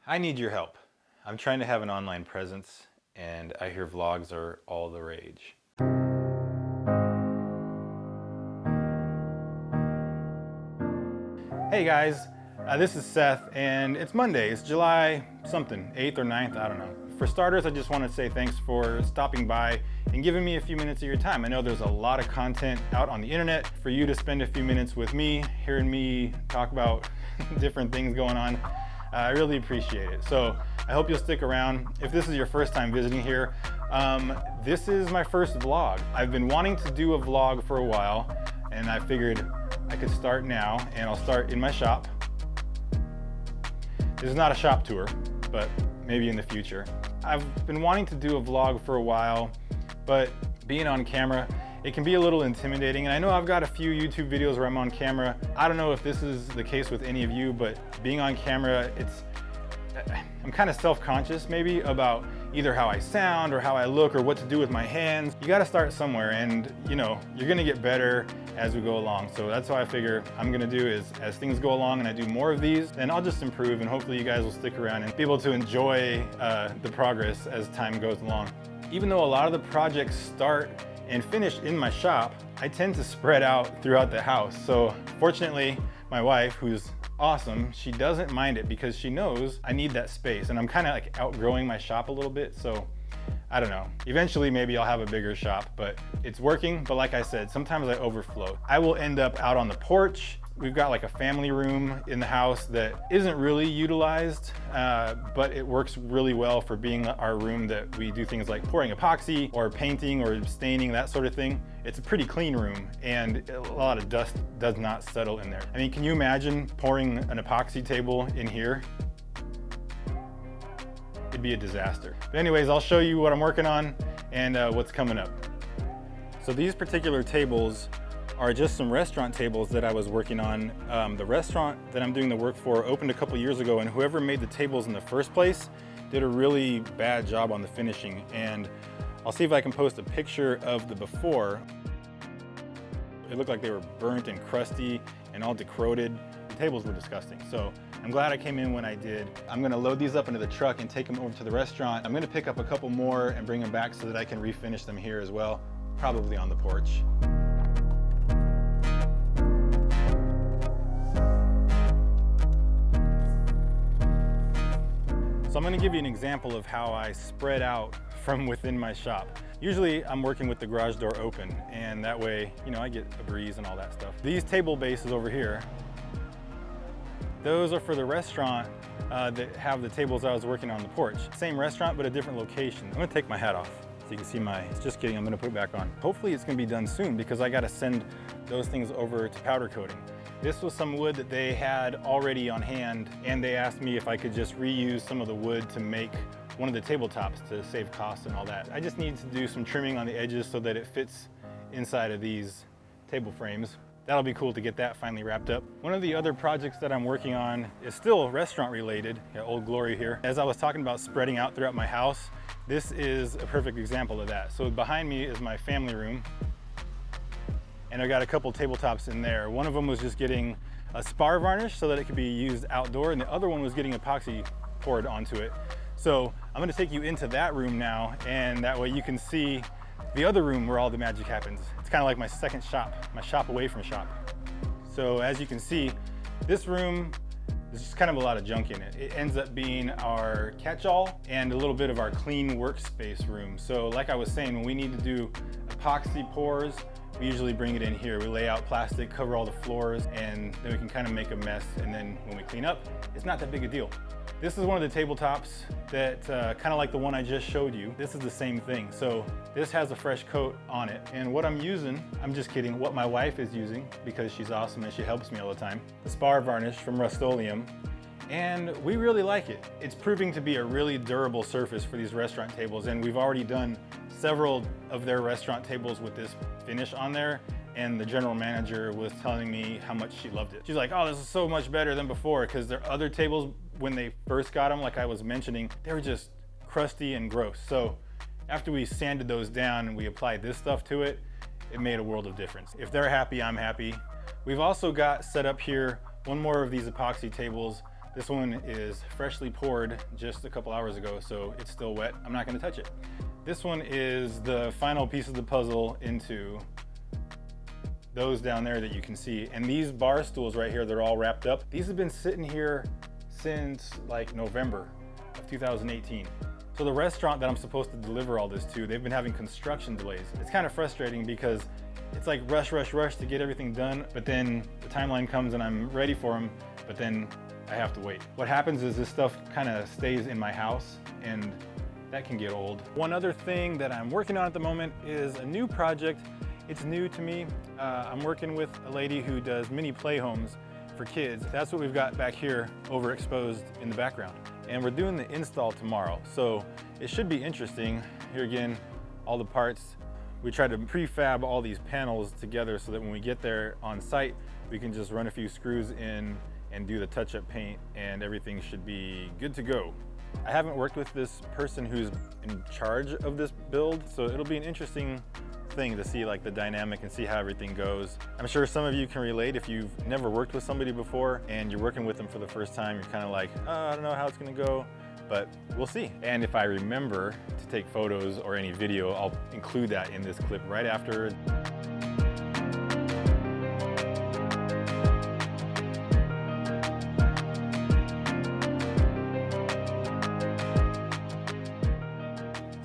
I need your help. I'm trying to have an online presence, and I hear vlogs are all the rage. Hey guys, this is Seth, and it's Monday. It's July something, 8th or 9th, I don't know. For starters, I just want to say thanks for stopping by and giving me a few minutes of your time. I know there's a lot of content out on the internet. For you to spend a few minutes with me, hearing me talk about different things going on, I really appreciate it. So I hope you'll stick around. If this is your first time visiting here, this is my first vlog. I've been wanting to do a vlog for a while, and I figured I could start now, and I'll start in my shop. This is not a shop tour, but maybe in the future. I've been wanting to do a vlog for a while, but being on camera, it can be a little intimidating. And I know I've got a few YouTube videos where I'm on camera. I don't know if this is the case with any of you, but being on camera, I'm kind of self-conscious maybe about either how I sound or how I look or what to do with my hands. You gotta start somewhere, and you know, you're gonna get better as we go along. So that's what I figure I'm gonna do is, as things go along and I do more of these, then I'll just improve, and hopefully you guys will stick around and be able to enjoy the progress as time goes along. Even though a lot of the projects start and finish in my shop, I tend to spread out throughout the house. So fortunately, my wife, who's awesome, she doesn't mind it because she knows I need that space, and I'm kind of like outgrowing my shop a little bit. So I don't know, eventually maybe I'll have a bigger shop, but it's working. But like I said, sometimes I overflow. I will end up out on the porch. We've got like a family room in the house that isn't really utilized, but it works really well for being our room that we do things like pouring epoxy or painting or staining, that sort of thing. It's a pretty clean room, and a lot of dust does not settle in there. I mean, can you imagine pouring an epoxy table in here? It'd be a disaster. But anyways, I'll show you what I'm working on and what's coming up. So these particular tables are just some restaurant tables that I was working on. The restaurant that I'm doing the work for opened a couple years ago, and whoever made the tables in the first place did a really bad job on the finishing. And I'll see if I can post a picture of the before. It looked like they were burnt and crusty and all decrepit. The tables were disgusting. So I'm glad I came in when I did. I'm gonna load these up into the truck and take them over to the restaurant. I'm gonna pick up a couple more and bring them back so that I can refinish them here as well, probably on the porch. So I'm gonna give you an example of how I spread out from within my shop. Usually I'm working with the garage door open, and that way, you know, I get a breeze and all that stuff. These table bases over here, those are for the restaurant that have the tables I was working on the porch. Same restaurant, but a different location. I'm gonna take my hat off so you can see just kidding, I'm gonna put it back on. Hopefully it's gonna be done soon because I gotta send those things over to powder coating. This was some wood that they had already on hand, and they asked me if I could just reuse some of the wood to make one of the tabletops to save costs and all that. I just need to do some trimming on the edges so that it fits inside of these table frames. That'll be cool to get that finally wrapped up. One of the other projects that I'm working on is still restaurant related. Got Old Glory here. As I was talking about spreading out throughout my house, this is a perfect example of that. So behind me is my family room, and I got a couple tabletops in there. One of them was just getting a spar varnish so that it could be used outdoor, and the other one was getting epoxy poured onto it. So I'm gonna take you into that room now, and that way you can see the other room where all the magic happens. It's kind of like my second shop, my shop away from shop. So as you can see, this room, there's just kind of a lot of junk in it. It ends up being our catch-all and a little bit of our clean workspace room. So like I was saying, when we need to do epoxy pours, we usually bring it in here. We lay out plastic, cover all the floors, and then we can kind of make a mess. And then when we clean up, it's not that big a deal. This is one of the tabletops that kind of like the one I just showed you. This is the same thing. So this has a fresh coat on it. And what I'm using, I'm just kidding, what my wife is using, because she's awesome and she helps me all the time, the spar varnish from Rust-Oleum. And we really like it. It's proving to be a really durable surface for these restaurant tables. And we've already done several of their restaurant tables with this finish on there. And the general manager was telling me how much she loved it. She's like, oh, this is so much better than before, because their other tables, when they first got them, like I was mentioning, they were just crusty and gross. So after we sanded those down and we applied this stuff to it, it made a world of difference. If they're happy, I'm happy. We've also got set up here one more of these epoxy tables This one is freshly poured just a couple hours ago, so it's still wet. I'm not gonna touch it. This one is the final piece of the puzzle into those down there that you can see. And these bar stools right here, they're all wrapped up. These have been sitting here since like November of 2018. So the restaurant that I'm supposed to deliver all this to, they've been having construction delays. It's kind of frustrating because it's like rush, rush, rush to get everything done, but then the timeline comes and I'm ready for them, but then I have to wait. What happens is this stuff kind of stays in my house and that can get old. One other thing that I'm working on at the moment is a new project. It's new to me. I'm working with a lady who does mini playhomes for kids. That's what we've got back here overexposed in the background. And we're doing the install tomorrow. So it should be interesting. Here again, all the parts. We try to prefab all these panels together so that when we get there on site, we can just run a few screws in and do the touch-up paint and everything should be good to go. I haven't worked with this person who's in charge of this build, so it'll be an interesting thing to see like the dynamic and see how everything goes. I'm sure some of you can relate if you've never worked with somebody before and you're working with them for the first time. You're kind of like, oh, I don't know how it's gonna go, but we'll see. And if I remember to take photos or any video, I'll include that in this clip right after.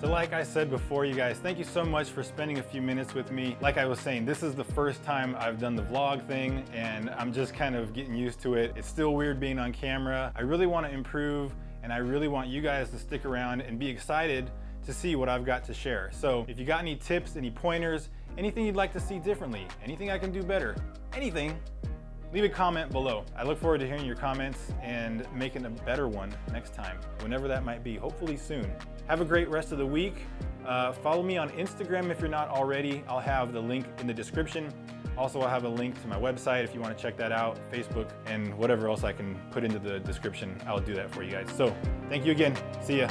Like I said before, you guys, thank you so much for spending a few minutes with me. Like I was saying, this is the first time I've done the vlog thing and I'm just kind of getting used to it. It's still weird being on camera. I really want to improve and I really want you guys to stick around and be excited to see what I've got to share. So if you got any tips, any pointers, anything you'd like to see differently, anything I can do better, anything, leave a comment below. I look forward to hearing your comments and making a better one next time, whenever that might be, hopefully soon. Have a great rest of the week. Follow me on Instagram if you're not already. I'll have the link in the description. Also, I'll have a link to my website if you want to check that out, Facebook, and whatever else I can put into the description, I'll do that for you guys. So, thank you again. See ya.